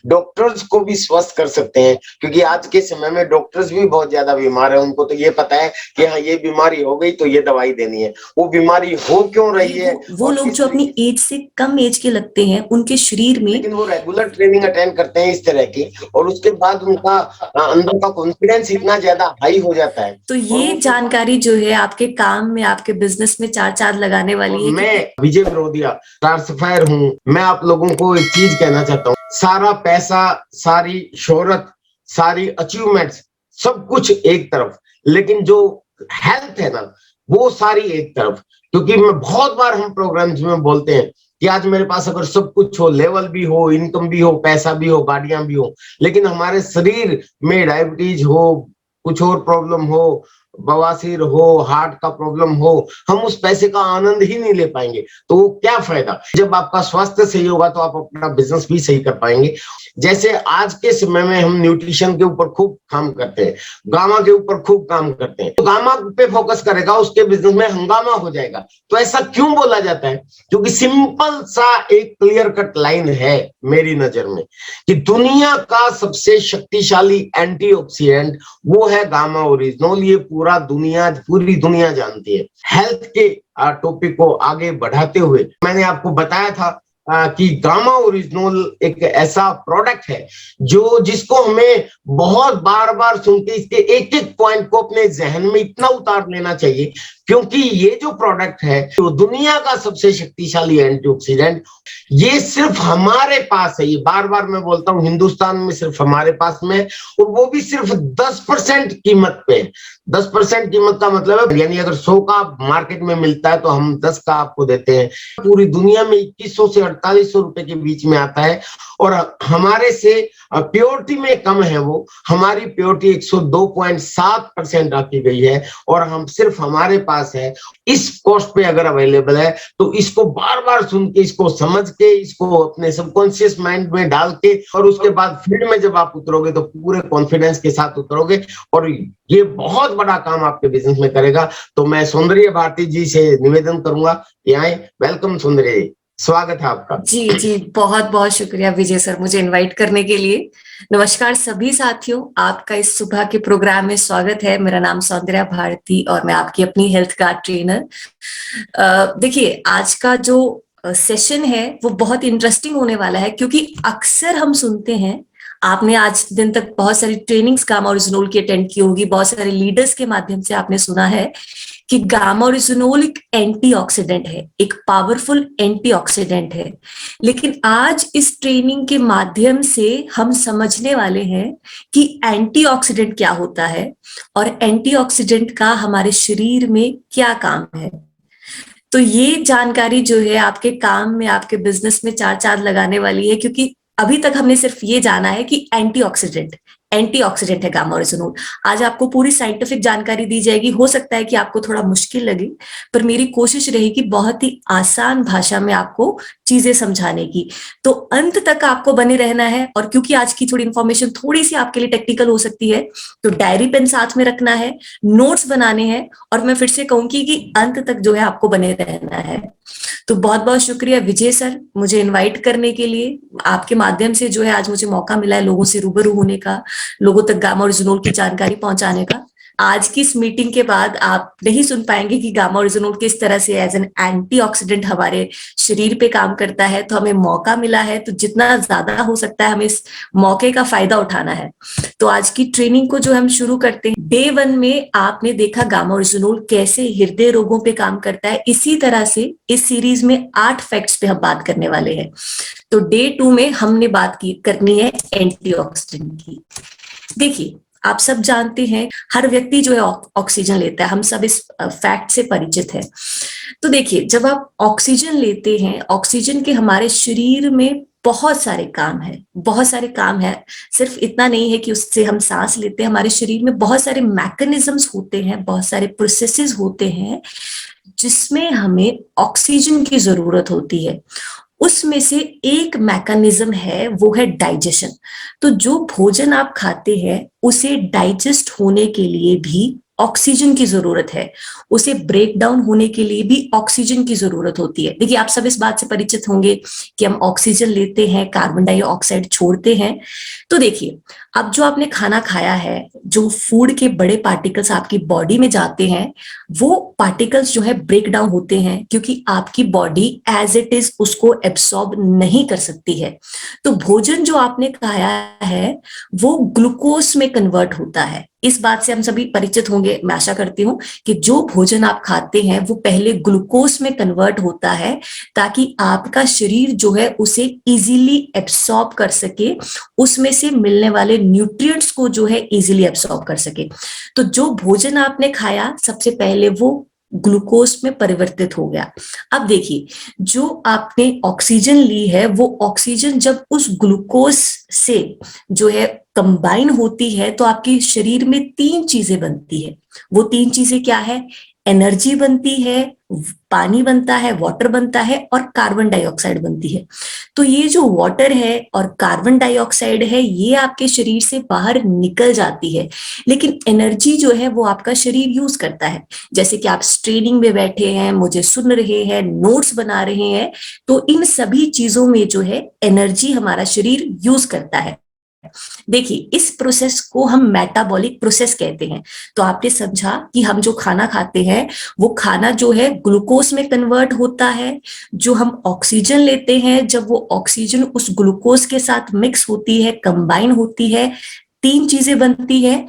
Doctors को भी स्वस्थ कर सकते हैं, क्योंकि आज के समय में डॉक्टर्स भी बहुत ज्यादा बीमार है। उनको तो ये पता है कि हाँ ये बीमारी हो गई तो ये दवाई देनी है, वो बीमारी हो क्यों रही है वो लोग जो अपनी एज से कम एज के लगते हैं उनके शरीर में, लेकिन वो रेगुलर ट्रेनिंग अटेंड करते हैं इस तरह की, और उसके बाद उनका अंदर का कॉन्फिडेंस इतना ज्यादा हाई हो जाता है। तो ये जानकारी जो है आपके काम में, आपके बिजनेस में चार चांद लगाने वाली है। मैं विजय विरोधिया ट्रांसफायर हूँ। मैं आप लोगों को एक चीज कहना चाहता हूँ, सारा पैसा, सारी शोहरत, सारी अचीवमेंट्स, सब कुछ एक तरफ, लेकिन जो हेल्थ है ना वो सारी एक तरफ। क्योंकि मैं बहुत बार हम प्रोग्राम्स में बोलते हैं कि आज मेरे पास अगर सब कुछ हो, लेवल भी हो, इनकम भी हो, पैसा भी हो, गाड़ियां भी हो, लेकिन हमारे शरीर में डायबिटीज हो, कुछ और प्रॉब्लम हो, बवासीर हो, हार्ट का प्रॉब्लम हो, हम उस पैसे का आनंद ही नहीं ले पाएंगे। तो क्या फायदा? जब आपका स्वास्थ्य सही होगा तो आप अपना बिजनेस भी सही कर पाएंगे। जैसे आज के समय में हम न्यूट्रिशन के ऊपर खूब काम करते हैं, गामा के ऊपर खूब काम करते हैं, तो गामा पे फोकस करेगा उसके बिजनेस में हंगामा हो जाएगा। तो ऐसा क्यों बोला जाता है? क्योंकि सिंपल सा एक क्लियर कट लाइन है मेरी नजर में कि दुनिया का सबसे शक्तिशाली एंटीऑक्सीडेंट वो है गामा ओरिजिनोल। ये पूरी दुनिया जानती है। हेल्थ के टॉपिक को आगे बढ़ाते हुए मैंने आपको बताया था कि गामा ओरिजिनोल एक ऐसा प्रोडक्ट है जिसको हमें बहुत बार बार सुन के इसके एक एक पॉइंट को अपने जहन में इतना उतार लेना चाहिए, क्योंकि ये जो प्रोडक्ट है तो दुनिया का सबसे शक्तिशाली एंटीऑक्सीडेंट, ये सिर्फ हमारे पास है। ये बार बार मैं बोलता हूँ, हिंदुस्तान में सिर्फ हमारे पास में, और वो भी सिर्फ 10% कीमत पे। 10% कीमत का मतलब है, यानी अगर 100 का मार्केट में मिलता है तो हम 10 का आपको देते हैं। पूरी दुनिया में 2100 से 4800 रुपए के बीच में आता है, और हमारे से प्योरिटी में कम है वो। हमारी प्योरिटी 102.7% रखी गई है, और हम सिर्फ हमारे पास है। इस कॉस्ट पे अगर अवेलेबल है तो इसको बार बार सुन के, इसको समझ के, इसको अपने सबकॉन्शियस माइंड में डाल के, और उसके बाद फील्ड में जब आप उतरोगे तो पूरे कॉन्फिडेंस के साथ उतरोगे, और ये बहुत बड़ा काम आपके बिजनेस में करेगा। तो मैं सौंदर्य भारती जी से निवेदन करूंगा कि आए। वेलकम सौंदर्य जी, स्वागत है आपका। जी जी, बहुत बहुत शुक्रिया विजय सर मुझे इनवाइट करने के लिए। नमस्कार सभी साथियों, आपका इस सुबह के प्रोग्राम में स्वागत है। मेरा नाम सौंदर्या भारती और मैं आपकी अपनी हेल्थ कार्ड ट्रेनर। देखिए, आज का जो सेशन है वो बहुत इंटरेस्टिंग होने वाला है, क्योंकि अक्सर हम सुनते हैं, आपने आज दिन तक बहुत सारी ट्रेनिंग्स गामा ओरिजिनोल की अटेंड की होगी, बहुत सारे लीडर्स के माध्यम से आपने सुना है कि गामा ओरिजिनोल एक एंटीऑक्सीडेंट है, एक पावरफुल एंटीऑक्सीडेंट है। लेकिन आज इस ट्रेनिंग के माध्यम से हम समझने वाले हैं कि एंटीऑक्सीडेंट क्या होता है और एंटीऑक्सीडेंट का हमारे शरीर में क्या काम है। तो ये जानकारी जो है आपके काम में, आपके बिजनेस में चार चांद लगाने वाली है, क्योंकि अभी तक हमने सिर्फ ये जाना है कि एंटीऑक्सीडेंट है गामा ओरिजिनोल। आज आपको पूरी साइंटिफिक जानकारी दी जाएगी। हो सकता है कि आपको थोड़ा मुश्किल लगे, पर मेरी कोशिश रहेगी बहुत ही आसान भाषा में आपको चीजें समझाने की। तो अंत तक आपको बने रहना है, और क्योंकि आज की थोड़ी इंफॉर्मेशन थोड़ी सी आपके लिए टेक्निकल हो सकती है, तो डायरी पेन साथ में रखना है, नोट्स बनाने हैं, और मैं फिर से कहूंगी कि अंत तक जो है आपको बने रहना है। तो बहुत बहुत शुक्रिया विजय सर मुझे इनवाइट करने के लिए। आपके माध्यम से जो है आज मुझे मौका मिला है लोगों से रूबरू होने का, लोगों तक गामा ओरिजिनोल की जानकारी पहुंचाने का। आज की इस मीटिंग के बाद आप नहीं सुन पाएंगे कि गामा ओरिजिनोल किस तरह से एज एन एंटीऑक्सीडेंट हमारे शरीर पे काम करता है। तो हमें मौका मिला है, तो जितना ज्यादा हो सकता है हमें इस मौके का फायदा उठाना है। तो आज की ट्रेनिंग को जो हम शुरू करते हैं, डे 1 में आपने देखा गामा ओरिजिनोल कैसे हृदय रोगों पे काम करता है। इसी तरह से इस सीरीज में 8 फैक्ट्स पे हम बात करने वाले हैं। तो डे 2 में हमने बात करनी है एंटीऑक्सीडेंट की। देखिए, आप सब जानते हैं हर व्यक्ति जो है ऑक्सीजन लेता है, हम सब इस फैक्ट से परिचित है। तो देखिए, जब आप ऑक्सीजन लेते हैं, ऑक्सीजन के हमारे शरीर में बहुत सारे काम है। सिर्फ इतना नहीं है कि उससे हम सांस लेते हैं, हमारे शरीर में बहुत सारे मैकेनिज्म्स होते हैं, बहुत सारे प्रोसेसेस होते हैं जिसमें हमें ऑक्सीजन की जरूरत होती है। उसमें से एक मैकेनिज्म है, वो है डाइजेशन। तो जो भोजन आप खाते हैं उसे डाइजेस्ट होने के लिए भी ऑक्सीजन की जरूरत है, उसे ब्रेक डाउन होने के लिए भी ऑक्सीजन की जरूरत होती है। देखिए, आप सब इस बात से परिचित होंगे कि हम ऑक्सीजन लेते हैं, कार्बन डाइऑक्साइड छोड़ते हैं। तो देखिए, अब जो आपने खाना खाया है, जो फूड के बड़े पार्टिकल्स आपकी बॉडी में जाते हैं, वो पार्टिकल्स जो है ब्रेक डाउन होते हैं, क्योंकि आपकी बॉडी एज इट इज उसको एब्सॉर्ब नहीं कर सकती है। तो भोजन जो आपने खाया है वो ग्लूकोज में कन्वर्ट होता है। इस बात से हम सभी परिचित होंगे, मैं आशा करती हूँ कि जो भोजन आप खाते हैं वो पहले ग्लूकोज में कन्वर्ट होता है, ताकि आपका शरीर जो है उसे इजीली एब्सॉर्ब कर सके, उसमें से मिलने वाले न्यूट्रिएंट्स को जो है इजीली एब्सॉर्ब कर सके। तो जो भोजन आपने खाया सबसे पहले वो ग्लूकोज में परिवर्तित हो गया। अब देखिए, जो आपने ऑक्सीजन ली है वो ऑक्सीजन जब उस ग्लूकोज से जो है कंबाइन होती है तो आपके शरीर में तीन चीजें बनती है। वो तीन चीजें क्या है? एनर्जी बनती है, पानी बनता है, वाटर बनता है, और कार्बन डाइऑक्साइड बनती है। तो ये जो वाटर है और कार्बन डाइऑक्साइड है ये आपके शरीर से बाहर निकल जाती है, लेकिन एनर्जी जो है वो आपका शरीर यूज करता है। जैसे कि आप ट्रेनिंग में बैठे हैं, मुझे सुन रहे हैं, नोट्स बना रहे हैं, तो इन सभी चीजों में जो है एनर्जी हमारा शरीर यूज करता है। देखिए, इस प्रोसेस को हम मेटाबॉलिक प्रोसेस कहते हैं। तो आपने समझा कि हम जो खाना खाते हैं वो खाना जो है ग्लूकोज में कन्वर्ट होता है। जो हम ऑक्सीजन लेते हैं, जब वो ऑक्सीजन उस ग्लूकोज के साथ मिक्स होती है, कंबाइन होती है, तीन चीजें बनती है: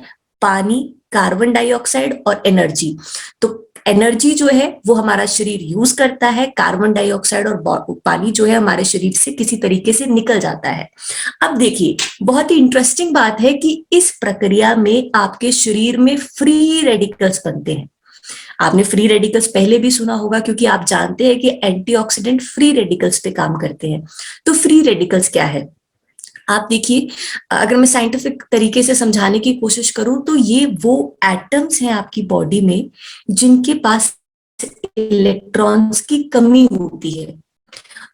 पानी, कार्बन डाइऑक्साइड और एनर्जी। तो एनर्जी जो है वो हमारा शरीर यूज करता है, कार्बन डाइऑक्साइड और पानी जो है हमारे शरीर से किसी तरीके से निकल जाता है। अब देखिए, बहुत ही इंटरेस्टिंग बात है कि इस प्रक्रिया में आपके शरीर में फ्री रेडिकल्स बनते हैं। आपने फ्री रेडिकल्स पहले भी सुना होगा, क्योंकि आप जानते हैं कि एंटीऑक्सीडेंट फ्री रेडिकल्स पे काम करते हैं। तो फ्री रेडिकल्स क्या है? आप देखिए, अगर मैं साइंटिफिक तरीके से समझाने की कोशिश करूं तो ये वो एटम्स हैं आपकी बॉडी में जिनके पास इलेक्ट्रॉन्स की कमी होती है।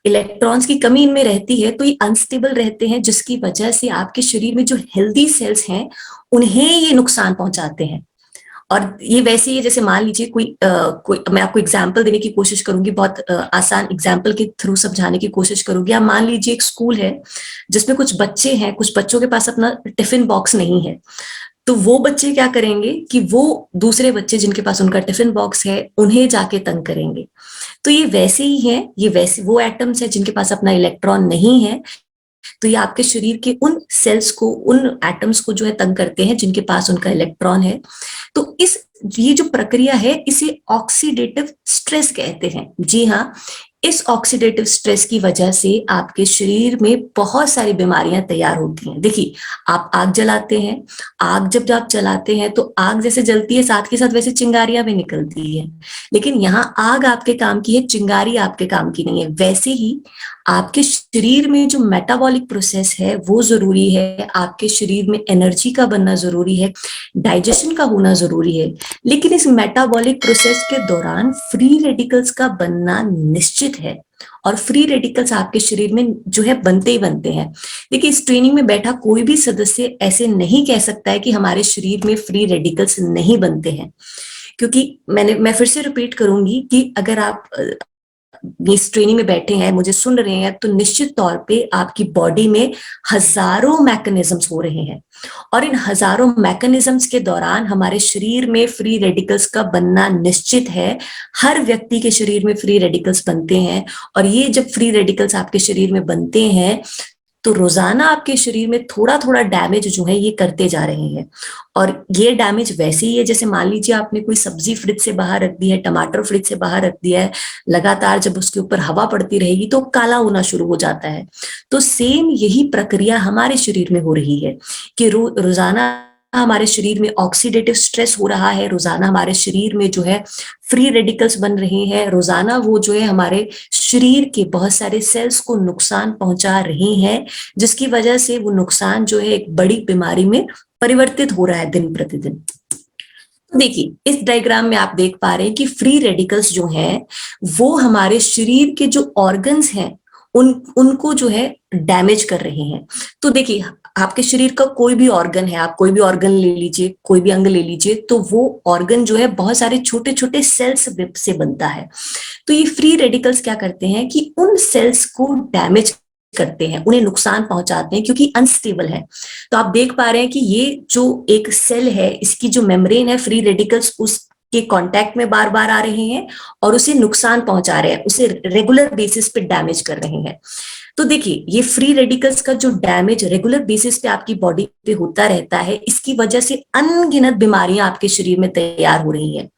इलेक्ट्रॉन्स की कमी इनमें रहती है तो ये अनस्टेबल रहते हैं, जिसकी वजह से आपके शरीर में जो हेल्दी सेल्स हैं उन्हें ये नुकसान पहुंचाते हैं। और ये वैसे ही है, जैसे मान लीजिए कोई मैं आपको एग्जांपल देने की कोशिश करूंगी, बहुत आसान एग्जांपल के थ्रू समझाने की कोशिश करूंगी। आप मान लीजिए एक स्कूल है जिसमें कुछ बच्चे हैं, कुछ बच्चों के पास अपना टिफिन बॉक्स नहीं है। तो वो बच्चे क्या करेंगे कि वो दूसरे बच्चे जिनके पास उनका टिफिन बॉक्स है उन्हें जाके तंग करेंगे। तो ये वैसे ही है, ये वैसे वो एटम्स है जिनके पास अपना इलेक्ट्रॉन नहीं है, तो ये आपके शरीर के उन सेल्स को, उन एटम्स को जो है तंग करते हैं जिनके पास उनका इलेक्ट्रॉन है। तो ये जो प्रक्रिया है इसे ऑक्सीडेटिव स्ट्रेस कहते हैं। जी हाँ, इस ऑक्सीडेटिव स्ट्रेस की वजह से आपके शरीर में बहुत सारी बीमारियां तैयार होती हैं। देखिए, आप आग जलाते हैं, आग जब आप जलाते हैं तो आग जैसे जलती है, साथ के साथ वैसे चिंगारियां भी निकलती है, लेकिन यहाँ आग आपके काम की है, चिंगारी आपके काम की नहीं है। वैसे ही आपके शरीर में जो मेटाबॉलिक प्रोसेस है वो जरूरी है, आपके शरीर में एनर्जी का बनना जरूरी है, डाइजेशन का होना जरूरी है, लेकिन इस मेटाबॉलिक प्रोसेस के दौरान फ्री रेडिकल्स का बनना निश्चित है। और फ्री रेडिकल्स आपके शरीर में जो है बनते ही बनते हैं। देखिए, इस ट्रेनिंग में बैठा कोई भी सदस्य ऐसे नहीं कह सकता है कि हमारे शरीर में फ्री रेडिकल्स नहीं बनते हैं, क्योंकि मैं फिर से रिपीट करूंगी कि अगर आप इस ट्रेनिंग में बैठे हैं, मुझे सुन रहे हैं, तो निश्चित तौर पे आपकी बॉडी में हजारों मैकेनिज्म्स हो रहे हैं, और इन हजारों मैकेनिज्म्स के दौरान हमारे शरीर में फ्री रेडिकल्स का बनना निश्चित है। हर व्यक्ति के शरीर में फ्री रेडिकल्स बनते हैं, और ये जब फ्री रेडिकल्स आपके शरीर में बनते हैं तो रोजाना आपके शरीर में थोड़ा थोड़ा डैमेज जो है ये करते जा रहे हैं। और ये डैमेज वैसे ही है, जैसे मान लीजिए आपने कोई सब्जी फ्रिज से बाहर रख दी है, टमाटर फ्रिज से बाहर रख दिया है, लगातार जब उसके ऊपर हवा पड़ती रहेगी तो काला होना शुरू हो जाता है। तो सेम यही प्रक्रिया हमारे शरीर में हो रही है कि रोजाना हमारे शरीर में ऑक्सीडेटिव स्ट्रेस हो रहा है, रोजाना हमारे शरीर में जो है फ्री रेडिकल्स बन रहे हैं, रोजाना वो जो है हमारे शरीर के बहुत सारे सेल्स को नुकसान पहुंचा रहे हैं, जिसकी वजह से वो नुकसान जो है एक बड़ी बीमारी में परिवर्तित हो रहा है दिन प्रतिदिन। देखिए, इस डायग्राम में आप देख पा रहे हैं कि फ्री रेडिकल्स जो हैं वो हमारे शरीर के जो ऑर्गन्स हैं उनको जो है डैमेज कर रहे हैं। तो देखिए, आपके शरीर का कोई भी ऑर्गन है, आप कोई भी ऑर्गन ले लीजिए, कोई भी अंग ले लीजिए, तो वो ऑर्गन जो है बहुत सारे छोटे छोटे सेल्स से बनता है। तो ये फ्री रेडिकल्स क्या करते हैं कि उन सेल्स को डैमेज करते हैं, उन्हें नुकसान पहुंचाते हैं, क्योंकि अनस्टेबल है। तो आप देख पा रहे हैं कि ये जो एक सेल है, इसकी जो मेम्ब्रेन है, फ्री रेडिकल्स उसके कांटेक्ट में बार बार आ रहे हैं और उसे नुकसान पहुंचा रहे हैं, उसे रेगुलर बेसिस पे डैमेज कर रहे हैं। तो देखिए, ये फ्री रेडिकल्स का जो डैमेज रेगुलर बेसिस पे आपकी बॉडी पे होता रहता है, इसकी वजह से अनगिनत बीमारियां आपके शरीर में तैयार हो रही हैं।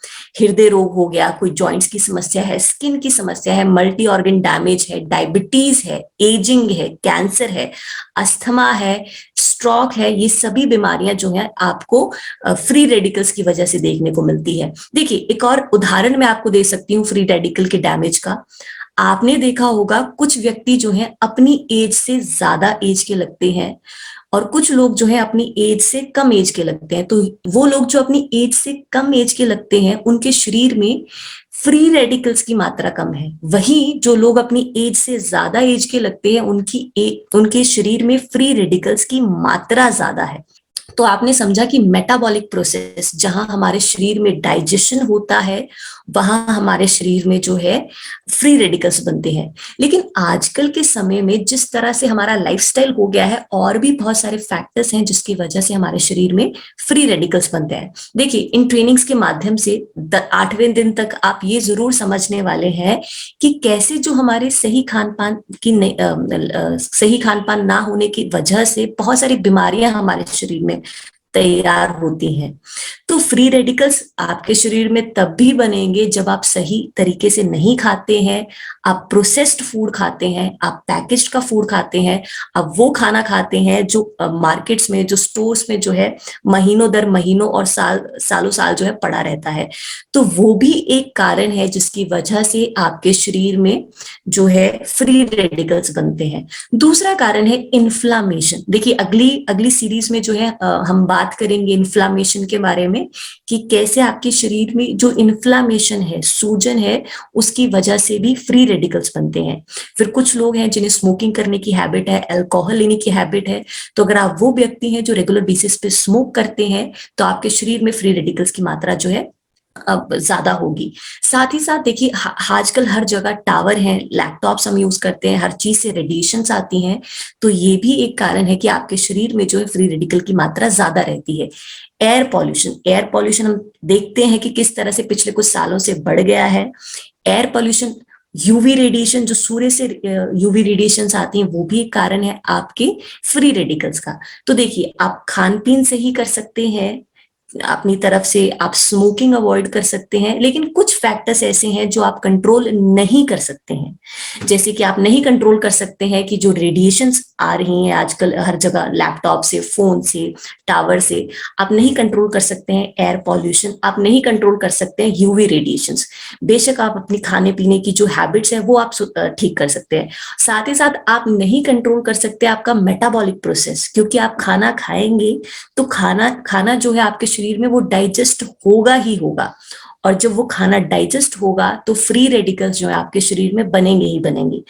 हृदय रोग हो गया, कोई जॉइंट्स की समस्या है, स्किन की समस्या है, मल्टी ऑर्गन डैमेज है, डायबिटीज है, एजिंग है, कैंसर है, अस्थमा है, स्ट्रोक है, ये सभी बीमारियां जो है आपको फ्री रेडिकल्स की वजह से देखने को मिलती है। देखिए, एक और उदाहरण मैं आपको दे सकती हूँ फ्री रेडिकल के डैमेज का। आपने देखा होगा कुछ व्यक्ति जो हैं अपनी एज से ज्यादा एज के लगते हैं, और कुछ लोग जो है अपनी एज से कम एज के लगते हैं। तो वो लोग जो अपनी एज से कम एज के लगते हैं, उनके शरीर में फ्री रेडिकल्स की मात्रा कम है। वहीं जो लोग अपनी एज से ज्यादा एज के लगते हैं, उनके शरीर में फ्री रेडिकल्स की मात्रा ज्यादा है। तो आपने समझा कि मेटाबॉलिक प्रोसेस, जहां हमारे शरीर में डाइजेशन होता है, वहां हमारे शरीर में जो है फ्री रेडिकल्स बनते हैं। लेकिन आजकल के समय में जिस तरह से हमारा लाइफस्टाइल हो गया है, और भी बहुत सारे फैक्टर्स हैं जिसकी वजह से हमारे शरीर में फ्री रेडिकल्स बनते हैं। देखिए, इन ट्रेनिंग्स के माध्यम से 8वें दिन तक आप ये जरूर समझने वाले हैं कि कैसे जो हमारे सही खान पान ना होने की वजह से बहुत सारी बीमारियां हमारे शरीर में तैयार होती हैं। तो फ्री रेडिकल्स आपके शरीर में तब भी बनेंगे जब आप सही तरीके से नहीं खाते हैं, आप प्रोसेस्ड फूड खाते हैं, आप पैकेज्ड का फूड खाते हैं, आप वो खाना खाते हैं जो मार्केट्स में, जो स्टोर्स में जो है महीनों दर महीनों और सालों साल जो है पड़ा रहता है। तो वो भी एक कारण है जिसकी वजह से आपके शरीर में जो है फ्री रेडिकल्स बनते हैं। दूसरा कारण है इन्फ्लामेशन। देखिए, अगली सीरीज में जो है हम बात करेंगे इन्फ्लामेशन के बारे में, कि कैसे आपके शरीर में जो इन्फ्लामेशन है, सूजन है, उसकी वजह से भी फ्री रेडिकल्स बनते हैं। फिर कुछ लोग हैं जिन्हें स्मोकिंग करने की हैबिट है, अल्कोहल लेने की हैबिट है। तो अगर आप वो व्यक्ति हैं जो रेगुलर बेसिस पे स्मोक करते हैं, तो आपके शरीर में फ्री रेडिकल्स की मात्रा जो है अब ज्यादा होगी। साथ ही साथ देखिए, आजकल हर जगह टावर हैं, लैपटॉप्स हम यूज करते हैं, हर चीज से रेडिएशंस आती हैं। तो ये भी एक कारण है कि आपके शरीर में जो है फ्री रेडिकल की मात्रा ज्यादा रहती है। एयर पॉल्यूशन हम देखते हैं कि किस तरह से पिछले कुछ सालों से बढ़ गया है। एयर पॉल्यूशन, यूवी रेडिएशन, जो सूर्य से यूवी रेडिएशंस आती हैं, वो भी एक कारण है आपके फ्री रेडिकल्स का। तो देखिए, आप खान पीन से ही कर सकते हैं, अपनी तरफ से आप स्मोकिंग अवॉइड कर सकते हैं, लेकिन कुछ फैक्टर्स ऐसे हैं जो आप कंट्रोल नहीं कर सकते हैं। जैसे कि आप नहीं कंट्रोल कर सकते हैं कि जो रेडिएशंस आ रही हैं आजकल हर जगह, लैपटॉप से, फोन से, टावर से, आप नहीं कंट्रोल कर सकते हैं एयर पॉल्यूशन, आप नहीं कंट्रोल कर सकते हैं यूवी रेडिएशंस। बेशक आप अपनी खाने पीने की जो हैबिट्स है वो आप ठीक कर सकते हैं। साथ ही साथ आप नहीं कंट्रोल कर सकते आपका मेटाबॉलिक प्रोसेस, क्योंकि आप खाना खाएंगे तो खाना जो है आपके शरीर में वो डाइजेस्ट होगा ही होगा, और जब वो खाना डाइजेस्ट होगा तो फ्री रेडिकल्स जो है आपके शरीर में बनेंगे ही बनेंगे।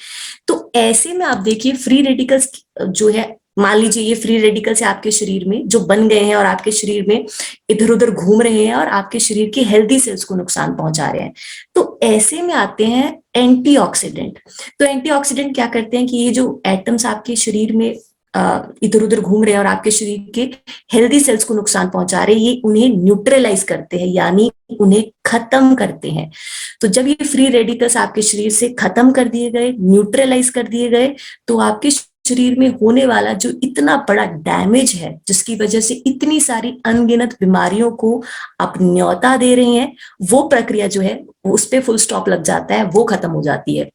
तो ऐसे में आप देखिए, फ्री रेडिकल्स जो है, मान लीजिए ये फ्री रेडिकल्स है आपके शरीर में जो बन गए हैं और आपके शरीर में इधर उधर घूम रहे हैं और आपके शरीर के हेल्दी सेल्स को नुकसान पहुंचा रहे हैं। तो ऐसे में आते हैं एंटीऑक्सीडेंट। तो एंटीऑक्सीडेंट क्या करते हैं कि ये जो एटम्स आपके शरीर में इधर उधर घूम रहे हैं और आपके शरीर के हेल्दी सेल्स को नुकसान पहुंचा रहे हैं, ये उन्हें न्यूट्रलाइज करते हैं, यानी उन्हें खत्म करते हैं। तो जब ये फ्री रेडिकल्स आपके शरीर से खत्म कर दिए गए, न्यूट्रलाइज कर दिए गए, तो आपके शरीर में होने वाला जो इतना बड़ा डैमेज है, जिसकी वजह से इतनी सारी अनगिनत बीमारियों को आप न्योता दे रहे हैं, वो प्रक्रिया जो है उस पर फुल स्टॉप लग जाता है, वो खत्म हो जाती है।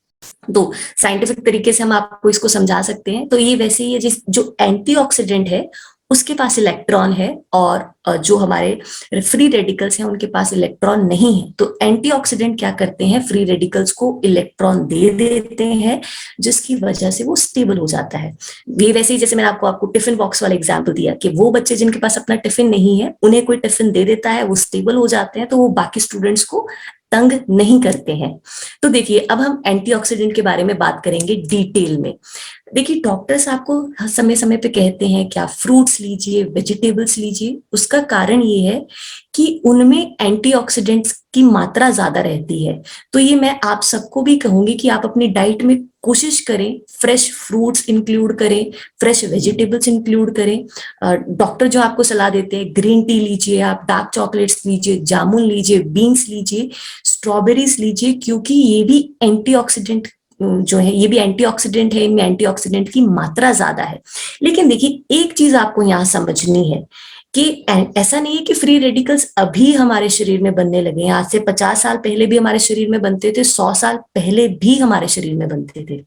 तो साइंटिफिक तरीके से हम आपको इसको समझा सकते हैं। तो ये वैसे ही है, जो एंटीऑक्सीडेंट है उसके पास इलेक्ट्रॉन है, और जो हमारे फ्री रेडिकल्स हैं उनके पास इलेक्ट्रॉन नहीं है। तो एंटीऑक्सीडेंट क्या करते हैं, फ्री रेडिकल्स को इलेक्ट्रॉन दे देते हैं, जिसकी वजह से वो स्टेबल हो जाता है। ये वैसे ही जैसे मैंने आपको टिफिन बॉक्स वाला एग्जांपल दिया कि वो बच्चे जिनके पास अपना टिफिन नहीं है, उन्हें कोई टिफिन दे देता है, वो स्टेबल हो जाते हैं, तो वो बाकी स्टूडेंट्स को तंग नहीं करते हैं। तो देखिए, अब हम एंटीऑक्सीडेंट के बारे में बात करेंगे डिटेल में। देखिए, डॉक्टर्स आपको समय समय पे कहते हैं कि आप फ्रूट्स लीजिए, वेजिटेबल्स लीजिए। उसका कारण ये है कि उनमें एंटीऑक्सीडेंट्स की मात्रा ज्यादा रहती है। तो ये मैं आप सबको भी कहूंगी कि आप अपनी डाइट में कोशिश करें, फ्रेश फ्रूट्स इंक्लूड करें, फ्रेश वेजिटेबल्स इंक्लूड करें। डॉक्टर जो आपको सलाह देते हैं, ग्रीन टी लीजिए, आप डार्क चॉकलेट्स लीजिए, जामुन लीजिए, बीन्स लीजिए, स्ट्रॉबेरीज लीजिए, क्योंकि ये भी एंटीऑक्सीडेंट जो है, ये भी एंटीऑक्सीडेंट है, इनमें एंटीऑक्सीडेंट की मात्रा ज्यादा है। लेकिन देखिए, एक चीज आपको यहाँ समझनी है कि ऐसा नहीं है कि फ्री रेडिकल्स अभी हमारे शरीर में बनने लगे हैं। आज से 50 साल पहले भी हमारे शरीर में बनते थे, 100 साल पहले भी हमारे शरीर में बनते थे।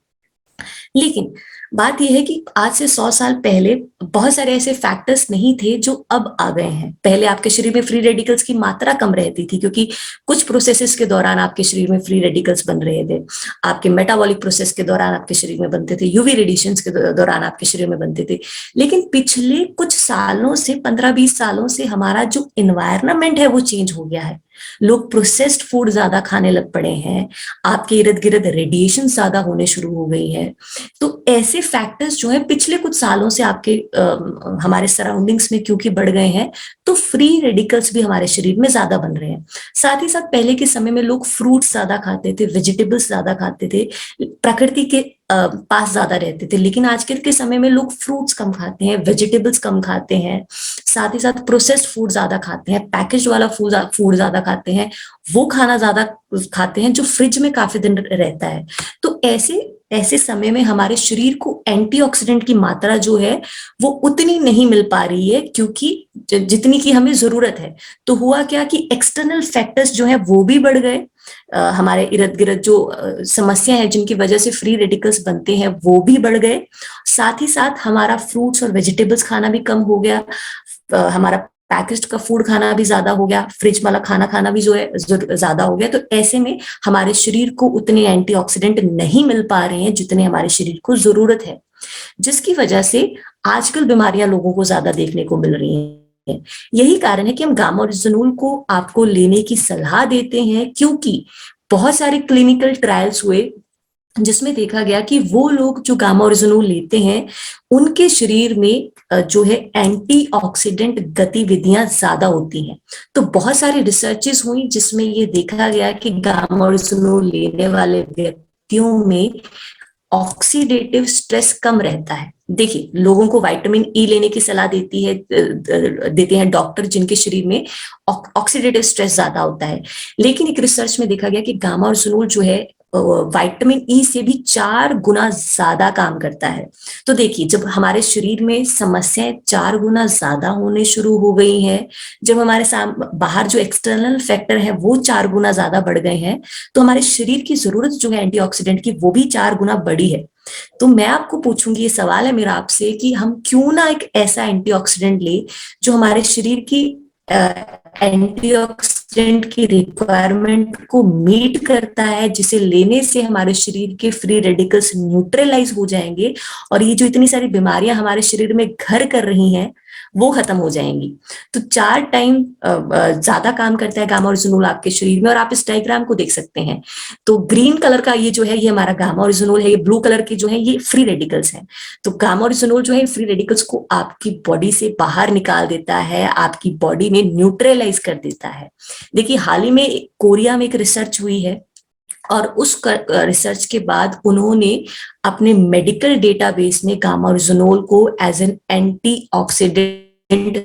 लेकिन बात यह है कि आज से 100 साल पहले बहुत सारे ऐसे फैक्टर्स नहीं थे जो अब आ गए हैं। पहले आपके शरीर में फ्री रेडिकल्स की मात्रा कम रहती थी, क्योंकि कुछ प्रोसेसेस के दौरान आपके शरीर में फ्री रेडिकल्स बन रहे थे। आपके मेटाबॉलिक प्रोसेस के दौरान आपके शरीर में बनते थे, यूवी रेडिएशन के दौरान आपके शरीर में बनते थे। लेकिन पिछले कुछ सालों से, 15-20 सालों से हमारा जो इन्वायरमेंट है वो चेंज हो गया है। लोग प्रोसेस्ड फूड ज्यादा खाने लग पड़े हैं, आपके इर्द गिर्द रेडिएशन ज्यादा होने शुरू हो गई है। तो ऐसे फैक्टर्स जो है पिछले कुछ सालों से आपके हमारे सराउंडिंग्स में क्योंकि बढ़ गए हैं, तो फ्री रेडिकल्स भी हमारे शरीर में ज्यादा बन रहे हैं। साथ ही साथ पहले के समय में लोग फ्रूट्स ज्यादा खाते थे, वेजिटेबल्स ज्यादा खाते थे, प्रकृति के पास ज्यादा रहते थे। लेकिन आजकल के समय में लोग फ्रूट्स कम खाते हैं, वेजिटेबल्स कम खाते हैं, साथ ही साथ प्रोसेस्ड फूड ज्यादा खाते हैं, पैकेज वाला फूड ज्यादा खाते हैं, वो खाना ज्यादा खाते हैं जो फ्रिज में काफी दिन रहता है। तो ऐसे ऐसे समय में हमारे शरीर को एंटीऑक्सीडेंट की मात्रा जो है वो उतनी नहीं मिल पा रही है, क्योंकि जितनी की हमें जरूरत है। तो हुआ क्या कि एक्सटर्नल फैक्टर्स जो है वो भी बढ़ गए। हमारे इर्द गिर्द जो समस्या है जिनकी वजह से फ्री रेडिकल्स बनते हैं वो भी बढ़ गए। साथ ही साथ हमारा फ्रूट्स और वेजिटेबल्स खाना भी कम हो गया, हमारा पैकेज्ड का फूड खाना भी ज्यादा हो गया, फ्रिज वाला खाना खाना भी जो है ज्यादा हो गया। तो ऐसे में हमारे शरीर को उतने एंटीऑक्सीडेंट नहीं मिल पा रहे हैं जितने हमारे शरीर को जरूरत है, जिसकी वजह से आजकल बीमारियां लोगों को ज्यादा देखने को मिल रही हैं। यही कारण है कि हम गामा ओरिजिनोल को आपको लेने की सलाह देते हैं, क्योंकि बहुत सारे क्लिनिकल ट्रायल्स हुए जिसमें देखा गया कि वो लोग जो गामा ओरिजिनोल लेते हैं उनके शरीर में जो है एंटीऑक्सीडेंट गतिविधियां ज्यादा होती हैं। तो बहुत सारी रिसर्चेस हुई जिसमें ये देखा गया कि गामा ओरिजिनोल लेने वाले व्यक्तियों में ऑक्सीडेटिव स्ट्रेस कम रहता है। देखिए, लोगों को विटामिन ई लेने की सलाह देते हैं डॉक्टर जिनके शरीर में ऑक्सीडेटिव स्ट्रेस ज्यादा होता है। लेकिन एक रिसर्च में देखा गया कि गामा ओरिजिनोल जो है विटामिन ई से भी 4 गुना ज्यादा काम करता है। तो देखिए, जब हमारे शरीर में समस्याएं 4 गुना ज्यादा होने शुरू हो गई हैं, जब हमारे बाहर जो एक्सटर्नल फैक्टर है वो 4 गुना ज्यादा बढ़ गए हैं, तो हमारे शरीर की जरूरत जो है एंटीऑक्सीडेंट की वो भी 4 गुना बढ़ी है। तो मैं आपको पूछूंगी, ये सवाल है मेरा आपसे कि हम क्यों ना एक ऐसा एंटीऑक्सीडेंट ले जो हमारे शरीर की एंटीऑक्सीडेंट की रिक्वायरमेंट को मीट करता है, जिसे लेने से हमारे शरीर के फ्री रेडिकल्स न्यूट्रलाइज हो जाएंगे और ये जो इतनी सारी बीमारियां हमारे शरीर में घर कर रही हैं वो खत्म हो जाएंगी। तो 4 टाइम ज्यादा काम करता है गामा ओरिजिनोल आपके शरीर में, और आप इस डायग्राम को देख सकते हैं। तो ग्रीन कलर का ये जो है ये हमारा गामा ओरिजिनोल है, ये ब्लू कलर के जो है ये फ्री रेडिकल्स हैं। तो गामा ओरिजिनोल जो है फ्री रेडिकल्स को आपकी बॉडी से बाहर निकाल देता है, आपकी बॉडी में न्यूट्रलाइज कर देता है। देखिए, हाल ही में कोरिया में एक रिसर्च हुई है और उस रिसर्च के बाद उन्होंने अपने मेडिकल डेटाबेस में गामा ओरिजिनोल को एज एन एंटीऑक्सीडेंट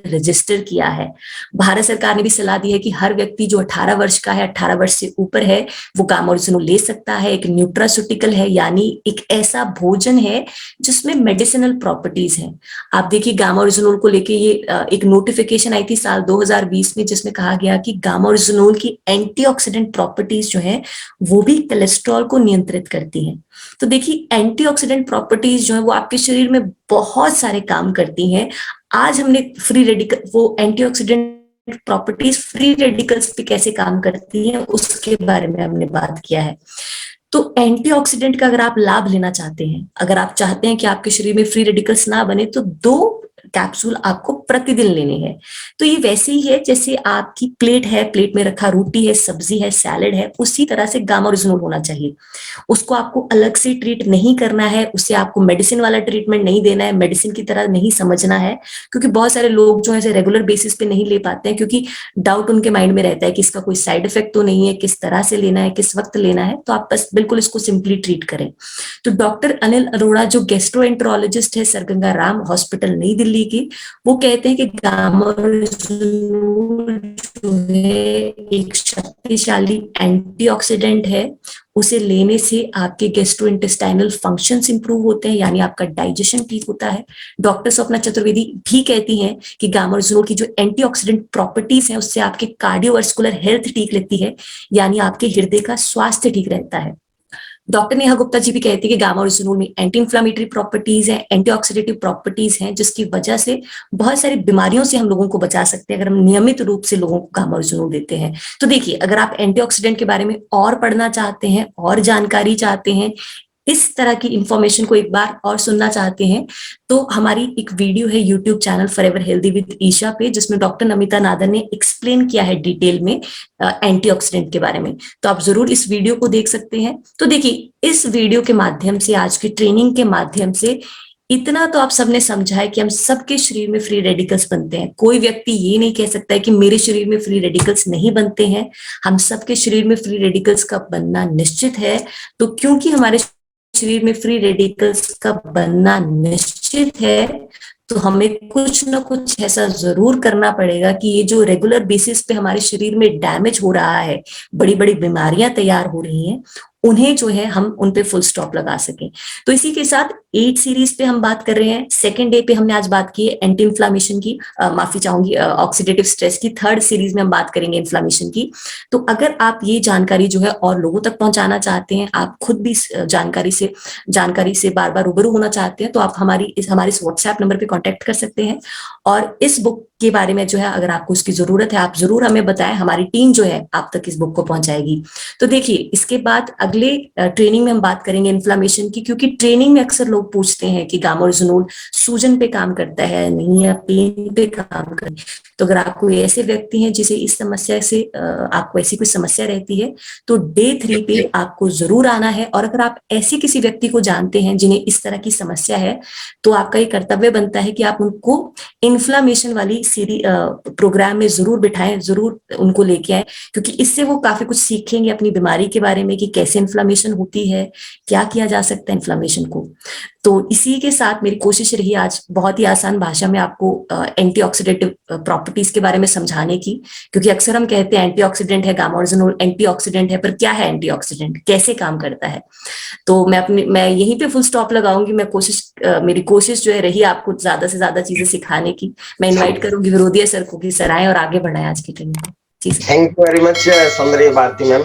रजिस्टर किया है। भारत सरकार ने भी सलाह दी है कि हर व्यक्ति जो 18 वर्ष का है, 18 वर्ष से ऊपर है, वो गामा ओरिजिनोल ले सकता है। एक न्यूट्रास्यूटिकल है, यानी एक ऐसा भोजन है जिसमें मेडिसिनल प्रॉपर्टीज हैं। आप देखिए, गामा ओरिजिनोल को लेके ये एक नोटिफिकेशन आई थी साल 2020 में, जिसमें कहा गया कि गामा ओरिजिनोल की एंटीऑक्सीडेंट प्रॉपर्टीज जो है वो भी कोलेस्ट्रॉल को नियंत्रित करती हैं। तो देखिए, एंटीऑक्सीडेंट प्रॉपर्टीज जो है वो आपके शरीर में बहुत सारे काम करती हैं। आज हमने फ्री रेडिकल, वो एंटीऑक्सीडेंट प्रॉपर्टीज फ्री रेडिकल्स पे कैसे काम करती हैं उसके बारे में हमने बात किया है। तो एंटीऑक्सीडेंट का अगर आप लाभ लेना चाहते हैं, अगर आप चाहते हैं कि आपके शरीर में फ्री रेडिकल्स ना बने, तो 2 कैप्सूल आपको प्रतिदिन लेने हैं। तो ये वैसे ही है जैसे आपकी प्लेट है, प्लेट में रखा रोटी है, सब्जी है, सैलेड है, उसी तरह से गामा ओरिजिनोल होना चाहिए। उसको आपको अलग से ट्रीट नहीं करना है, उसे आपको मेडिसिन वाला ट्रीटमेंट नहीं देना है, मेडिसिन की तरह नहीं समझना है, क्योंकि बहुत सारे लोग जो है रेगुलर बेसिस पे नहीं ले पाते हैं, क्योंकि डाउट उनके माइंड में रहता है कि इसका कोई साइड इफेक्ट तो नहीं है, किस तरह से लेना है, किस वक्त लेना है। तो आप बस बिल्कुल इसको सिंपली ट्रीट करें। तो डॉक्टर अनिल अरोड़ा जो गैस्ट्रोएंटरोलॉजिस्ट है सरगंगा राम हॉस्पिटल नई दिल्ली की, वो कहते हैं कि गामा ओरिजिनोल जो है एक शक्तिशाली एंटीऑक्सीडेंट है। उसे लेने से आपके गैस्ट्रोइंटेस्टाइनल फंक्शंस इंप्रूव होते हैं, यानी आपका डाइजेशन ठीक होता है। डॉक्टर स्वप्ना चतुर्वेदी भी कहती हैं कि गामा ओरिजिनोल की जो एंटीऑक्सीडेंट प्रॉपर्टीज है उससे आपके कार्डियोवास्कुलर हेल्थ ठीक रहती है, यानी आपके हृदय का स्वास्थ्य ठीक रहता है। डॉक्टर नेहा गुप्ता जी भी कहती है कि गामा ओरिजिनोल में एंटी इंफ्लामेटरी प्रॉपर्टीज है, एंटीऑक्सीडेटिव प्रॉपर्टीज हैं, जिसकी वजह से बहुत सारी बीमारियों से हम लोगों को बचा सकते हैं अगर हम नियमित रूप से लोगों को गामा ओरिजिनोल देते हैं। तो देखिए, अगर आप एंटीऑक्सीडेंट के बारे में और पढ़ना चाहते हैं और जानकारी चाहते हैं, इस तरह की इंफॉर्मेशन को एक बार और सुनना चाहते हैं, तो हमारी एक वीडियो है YouTube channel Forever Healthy with Isha पे, जिसमें डॉक्टर नमिता नादर ने एक्सप्लेन किया है डिटेल में एंटीऑक्सीडेंट के बारे में। तो आप जरूर इस वीडियो को देख सकते हैं। तो देखिए, इस वीडियो के माध्यम से, आज की ट्रेनिंग के माध्यम से इतना तो आप सबने समझा है कि हम सबके शरीर में फ्री रेडिकल्स बनते हैं। कोई व्यक्ति ये नहीं कह सकता है कि मेरे शरीर में फ्री रेडिकल्स नहीं बनते हैं। हम सबके शरीर में फ्री रेडिकल्स का बनना निश्चित है। तो क्योंकि हमारे शरीर में फ्री रेडिकल्स का बनना निश्चित है, तो हमें कुछ ना कुछ ऐसा जरूर करना पड़ेगा कि ये जो रेगुलर बेसिस पे हमारे शरीर में डैमेज हो रहा है, बड़ी बड़ी बीमारियां तैयार हो रही हैं, उन्हें जो है हम उन पे फुल स्टॉप लगा सकें। तो इसी के साथ 8 सीरीज पे हम बात कर रहे हैं। सेकेंड डे पे हमने आज बात की है एंटी इन्फ्लामेशन की, माफी चाहूंगी, ऑक्सीडेटिव स्ट्रेस की। थर्ड सीरीज में हम बात करेंगे इन्फ्लामेशन की। तो अगर आप ये जानकारी जो है और लोगों तक पहुंचाना चाहते हैं, आप खुद भी जानकारी से बार बार रूबरू होना चाहते हैं, तो आप हमारे इस व्हाट्सएप नंबर पे कांटेक्ट कर सकते हैं। और इस बुक के बारे में जो है, अगर आपको उसकी जरूरत है, आप जरूर हमें बताएं। हमारी टीम जो है आप तक इस बुक को पहुंचाएगी। तो देखिए, इसके बाद अगले ट्रेनिंग में हम बात करेंगे इन्फ्लामेशन की, क्योंकि ट्रेनिंग में अक्सर लोग पूछते हैं कि गामा ओरिजिनोल सूजन पे काम करता है नहीं, या पेन पे काम करता है। तो अगर आप कोई ऐसे व्यक्ति हैं जिसे इस समस्या से, आपको ऐसी कोई समस्या रहती है, तो डे 3 पे आपको जरूर आना है। और अगर आप ऐसे किसी व्यक्ति को जानते हैं जिन्हें इस तरह की समस्या है, तो आपका ये कर्तव्य बनता है कि आप उनको इन्फ्लामेशन वाली प्रोग्राम में जरूर बिठाएं, जरूर उनको लेके आए, क्योंकि इससे वो काफी कुछ सीखेंगे अपनी बीमारी के बारे में कि कैसे इन्फ्लामेशन होती है, क्या किया जा सकता है इन्फ्लामेशन को। तो इसी के साथ मेरी कोशिश रही आज बहुत ही आसान भाषा में आपको एंटीऑक्सीडेटिव प्रॉपर्टीज के बारे में समझाने की, क्योंकि अक्सर हम कहते हैं एंटीऑक्सीडेंट है गामा ओरिजिनोल, एंटीऑक्सीडेंट है, पर क्या है एंटीऑक्सीडेंट, कैसे काम करता है। तो मैं यहीं पे फुल स्टॉप लगाऊंगी। मेरी कोशिश जो है रही आपको ज्यादा से ज्यादा चीजें सिखाने की। मैं इन्वाइट करूंगी विरोधिया सर को कि सर आए और आगे बढ़ाएं आज की ट्रेनिंग को। थैंक यू वेरी मच सौंदर्य भारती मैम।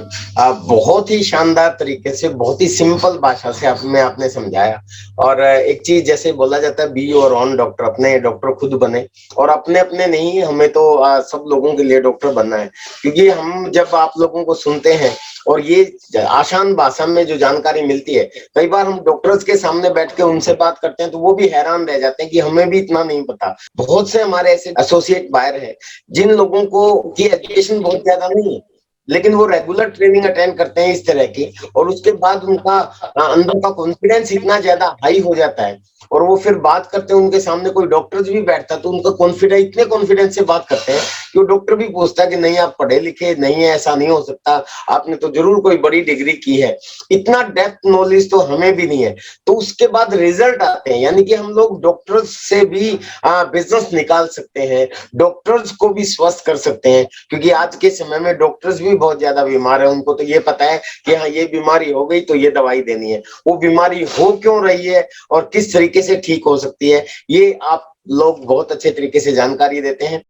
बहुत ही शानदार तरीके से, बहुत ही सिंपल भाषा से आपने समझाया। और एक चीज जैसे बोला जाता है, बी योर ओन डॉक्टर, अपने डॉक्टर खुद बने। और अपने अपने नहीं, हमें तो सब लोगों के लिए डॉक्टर बनना है। क्योंकि हम जब आप लोगों को सुनते हैं और ये आसान भाषा में जो जानकारी मिलती है, कई बार हम डॉक्टर्स के सामने बैठ के उनसे बात करते हैं तो वो भी हैरान रह जाते हैं कि हमें भी इतना नहीं पता। बहुत से हमारे ऐसे एसोसिएट बाहर है जिन लोगों को की एजुकेशन बहुत ज्यादा नहीं है, लेकिन वो रेगुलर ट्रेनिंग अटेंड करते हैं इस तरह की, और उसके बाद उनका अंदर का कॉन्फिडेंस इतना ज्यादा हाई हो जाता है, और वो फिर बात करते हैं, उनके सामने कोई डॉक्टर भी बैठता है तो उनका कॉन्फिडेंस, इतने कॉन्फिडेंस से बात करते हैं कि वो डॉक्टर भी पूछता है कि नहीं आप पढ़े लिखे नहीं है, ऐसा नहीं हो सकता, आपने तो जरूर कोई बड़ी डिग्री की है। इतना डेप्थ नॉलेज तो हमें भी नहीं है। तो उसके बाद रिजल्ट आते हैं, यानी कि हम लोग डॉक्टर्स से भी बिजनेस निकाल सकते हैं, डॉक्टर्स को भी स्वस्थ कर सकते हैं। क्योंकि आज के समय में डॉक्टर्स भी बहुत ज्यादा बीमार है, उनको तो ये पता है कि हाँ ये बीमारी हो गई तो ये दवाई देनी है, वो बीमारी हो क्यों रही है और किस तरीके से ठीक हो सकती है, ये आप लोग बहुत अच्छे तरीके से जानकारी देते हैं।